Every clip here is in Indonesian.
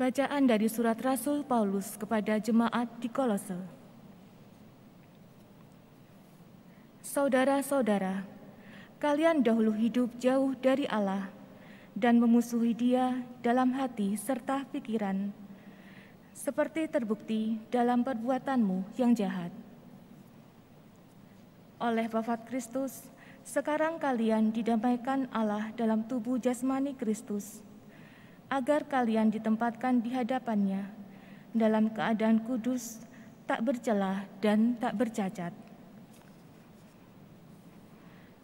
Bacaan dari surat Rasul Paulus kepada jemaat di Kolose. Saudara-saudara, kalian dahulu hidup jauh dari Allah dan memusuhi Dia dalam hati serta pikiran, seperti terbukti dalam perbuatanmu yang jahat. Oleh wafat Kristus, sekarang kalian didamaikan Allah dalam tubuh jasmani Kristus, agar kalian ditempatkan di hadapannya dalam keadaan kudus, tak bercelah dan tak bercacat.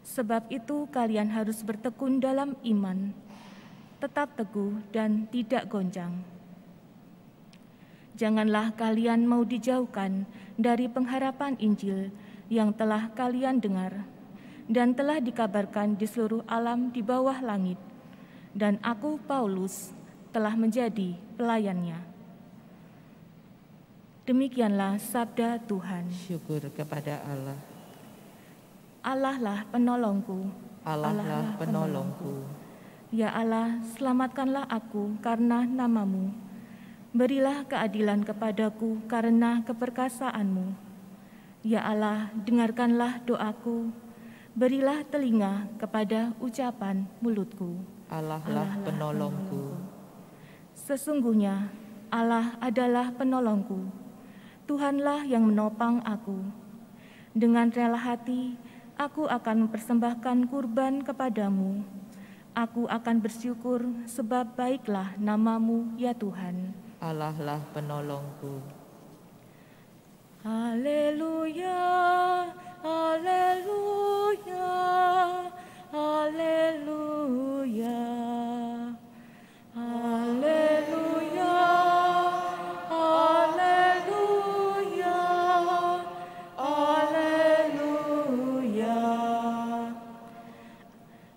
Sebab itu kalian harus bertekun dalam iman, tetap teguh dan tidak goncang. Janganlah kalian mau dijauhkan dari pengharapan Injil yang telah kalian dengar dan telah dikabarkan di seluruh alam di bawah langit, dan aku, Paulus, telah menjadi pelayannya. Demikianlah sabda Tuhan. Syukur kepada Allah. Allah lah penolongku. Allah lah penolongku. Ya Allah, selamatkanlah aku karena nama-Mu. Berilah keadilan kepadaku karena keperkasaanmu. Ya Allah, dengarkanlah doaku. Berilah telinga kepada ucapan mulutku. Allah lah penolongku. Sesungguhnya Allah adalah penolongku. Tuhanlah yang menopang aku. Dengan rela hati, aku akan mempersembahkan kurban kepadamu. Aku akan bersyukur sebab baiklah nama-Mu, ya Tuhan. Allah lah penolongku. Haleluya, haleluya, haleluya, haleluya, haleluya, haleluya.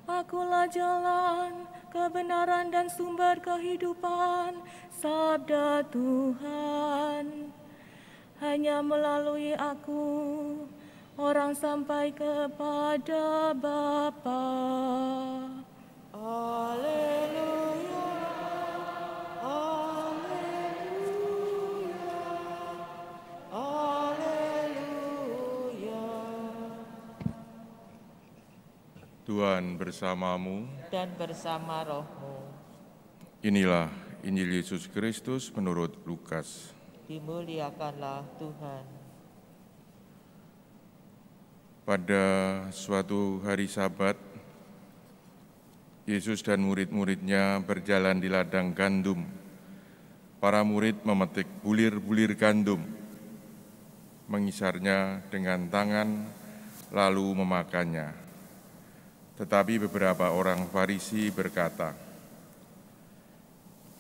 Akulah jalan, kebenaran dan sumber kehidupan, sabda Tuhan. Hanya melalui aku, orang sampai kepada Bapa. Haleluya, haleluya, haleluya. Tuhan bersamamu Dan bersama rohmu. Inilah Injil Yesus Kristus menurut Lukas. Dimuliakanlah Tuhan. Pada suatu hari Sabat, Yesus dan murid-muridnya berjalan di ladang gandum. Para murid memetik bulir-bulir gandum, mengisarnya dengan tangan, lalu memakannya. Tetapi beberapa orang Farisi berkata,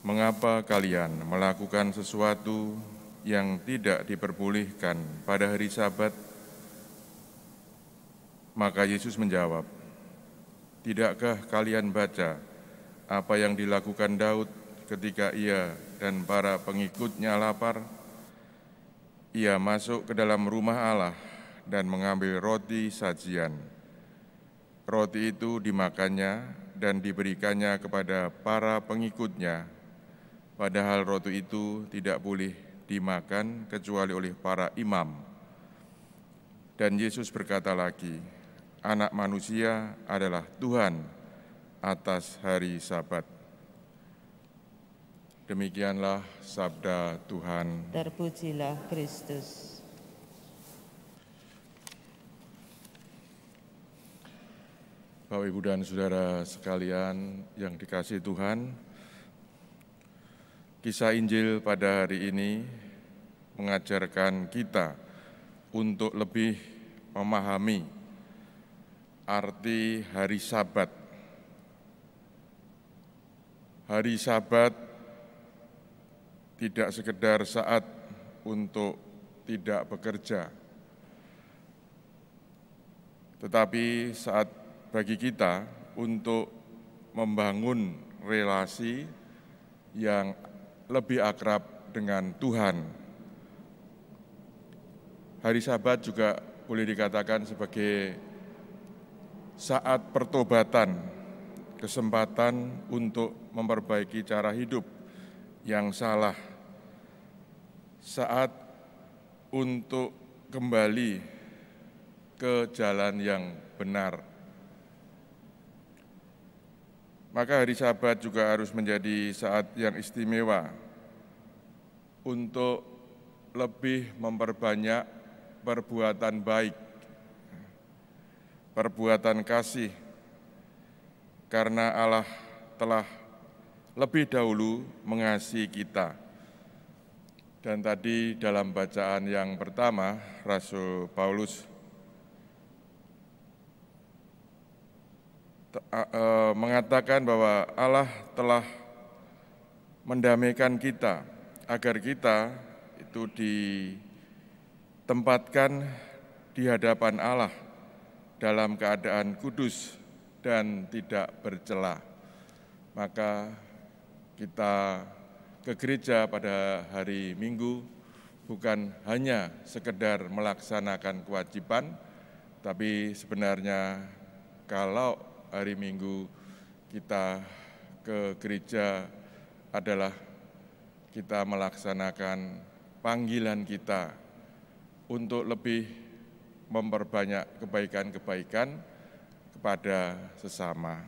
"Mengapa kalian melakukan sesuatu yang tidak diperbolehkan pada hari Sabat?" Maka Yesus menjawab, "Tidakkah kalian baca apa yang dilakukan Daud ketika ia dan para pengikutnya lapar? Ia masuk ke dalam rumah Allah dan mengambil roti sajian. Roti itu dimakannya dan diberikannya kepada para pengikutnya, padahal roti itu tidak boleh dimakan kecuali oleh para imam." Dan Yesus berkata lagi, "Anak manusia adalah Tuhan atas hari Sabat." Demikianlah sabda Tuhan. Terpujilah Kristus. Bapak, Ibu, dan Saudara sekalian yang dikasihi Tuhan, kisah Injil pada hari ini mengajarkan kita untuk lebih memahami arti hari Sabat. Hari Sabat tidak sekedar saat untuk tidak bekerja, tetapi saat bagi kita untuk membangun relasi yang lebih akrab dengan Tuhan. Hari Sabat juga boleh dikatakan sebagai saat pertobatan, kesempatan untuk memperbaiki cara hidup yang salah, saat untuk kembali ke jalan yang benar. Maka hari Sabat juga harus menjadi saat yang istimewa untuk lebih memperbanyak perbuatan baik, perbuatan kasih, karena Allah telah lebih dahulu mengasihi kita. Dan tadi dalam bacaan yang pertama, Rasul Paulus mengatakan bahwa Allah telah mendamaikan kita agar kita itu ditempatkan di hadapan Allah dalam keadaan kudus dan tidak bercela. Maka kita ke gereja pada hari Minggu bukan hanya sekedar melaksanakan kewajiban, tapi sebenarnya kalau hari Minggu kita ke gereja adalah kita melaksanakan panggilan kita untuk lebih memperbanyak kebaikan-kebaikan kepada sesama.